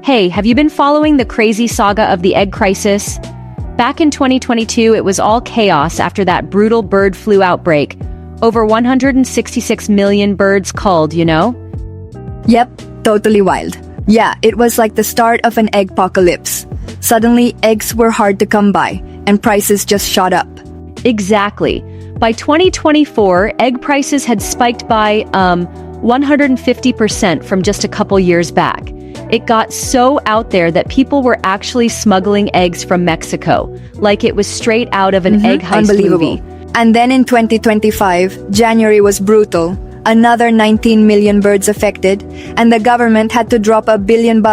Hey, have you been following the crazy saga of the egg crisis? Back in 2022, it was all chaos after that brutal bird flu outbreak. Over 166 million birds culled, you know? Yep, totally wild. Yeah, it was like the start of an egg apocalypse. Suddenly, eggs were hard to come by, and prices just shot up. Exactly. By 2024, egg prices had spiked by 150% from just a couple years back. It got so out there that people were actually smuggling eggs from Mexico, like it was straight out of an egg heist Unbelievable. movie. And then in 2025, January was brutal. Another 19 million birds affected, and the government had to drop $1 billion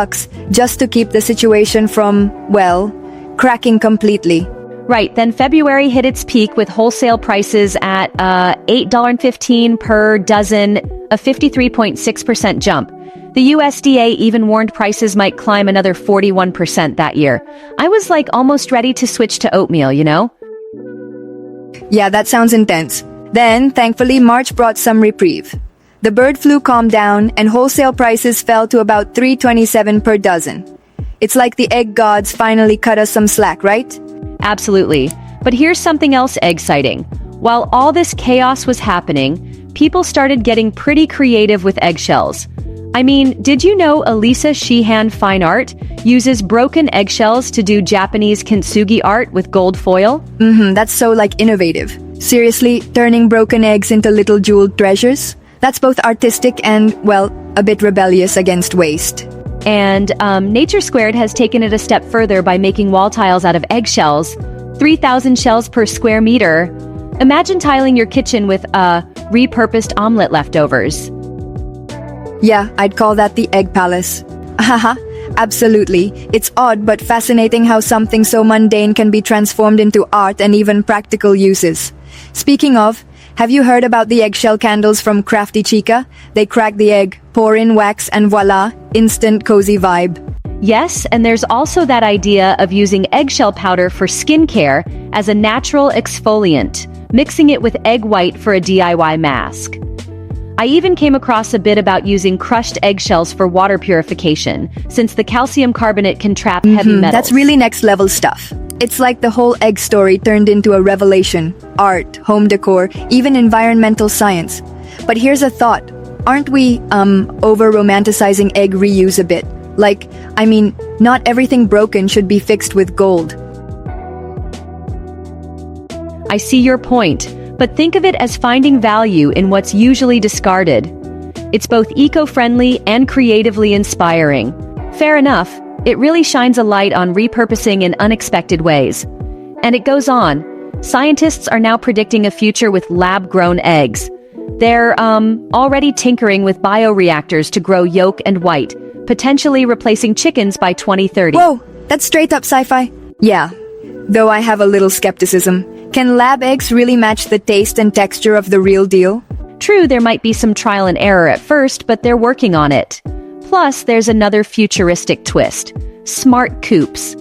just to keep the situation from, well, cracking completely. Right, then February hit its peak with wholesale prices at $8.15 per dozen, a 53.6% jump. The USDA even warned prices might climb another 41% that year. I was like almost ready to switch to oatmeal, you know? Yeah, that sounds intense. Then, thankfully, March brought some reprieve. The bird flu calmed down, and wholesale prices fell to about $3.27 per dozen. It's like the egg gods finally cut us some slack, right? Absolutely. But here's something else exciting. While all this chaos was happening, people started getting pretty creative with eggshells. I mean, did you know Elisa Sheehan Fine Art uses broken eggshells to do Japanese kintsugi art with gold foil? That's so, innovative. Seriously, turning broken eggs into little jeweled treasures? That's both artistic and, well, a bit rebellious against waste. And Nature Squared has taken it a step further by making wall tiles out of eggshells, 3,000 shells per square meter. Imagine tiling your kitchen with repurposed omelet leftovers. Yeah, I'd call that the egg palace. Haha, absolutely. It's odd but fascinating how something so mundane can be transformed into art and even practical uses. Speaking of, have you heard about the eggshell candles from Crafty Chica? They crack the egg, pour in wax, and voila, instant cozy vibe. Yes, and there's also that idea of using eggshell powder for skincare as a natural exfoliant, mixing it with egg white for a DIY mask. I even came across a bit about using crushed eggshells for water purification, since the calcium carbonate can trap heavy metals. That's really next level stuff. It's like the whole egg story turned into a revelation. Art, home decor, even environmental science. But here's a thought. Aren't we, over-romanticizing egg reuse a bit? Not everything broken should be fixed with gold. I see your point, but think of it as finding value in what's usually discarded. It's both eco-friendly and creatively inspiring. Fair enough, it really shines a light on repurposing in unexpected ways. And it goes on. Scientists are now predicting a future with lab-grown eggs. They're already tinkering with bioreactors to grow yolk and white, potentially replacing chickens by 2030. Whoa, that's straight up sci-fi. Yeah, though I have a little skepticism. Can lab eggs really match the taste and texture of the real deal? True, there might be some trial and error at first, but they're working on it. Plus, there's another futuristic twist. Smart coops.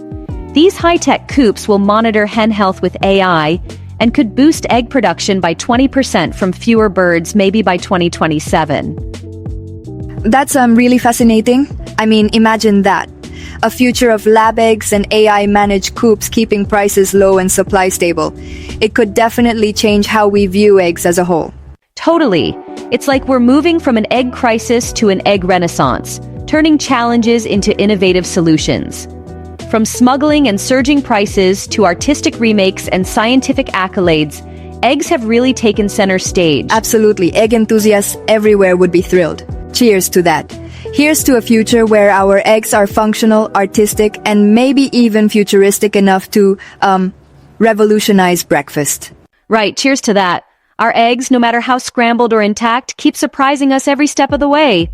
These high-tech coops will monitor hen health with AI and could boost egg production by 20% from fewer birds, maybe by 2027. That's really fascinating. Imagine that. A future of lab eggs and AI-managed coops keeping prices low and supply stable. It could definitely change how we view eggs as a whole. Totally. It's like we're moving from an egg crisis to an egg renaissance, turning challenges into innovative solutions. From smuggling and surging prices to artistic remakes and scientific accolades, eggs have really taken center stage. Absolutely. Egg enthusiasts everywhere would be thrilled. Cheers to that. Here's to a future where our eggs are functional, artistic, and maybe even futuristic enough to, revolutionize breakfast. Right, cheers to that. Our eggs, no matter how scrambled or intact, keep surprising us every step of the way.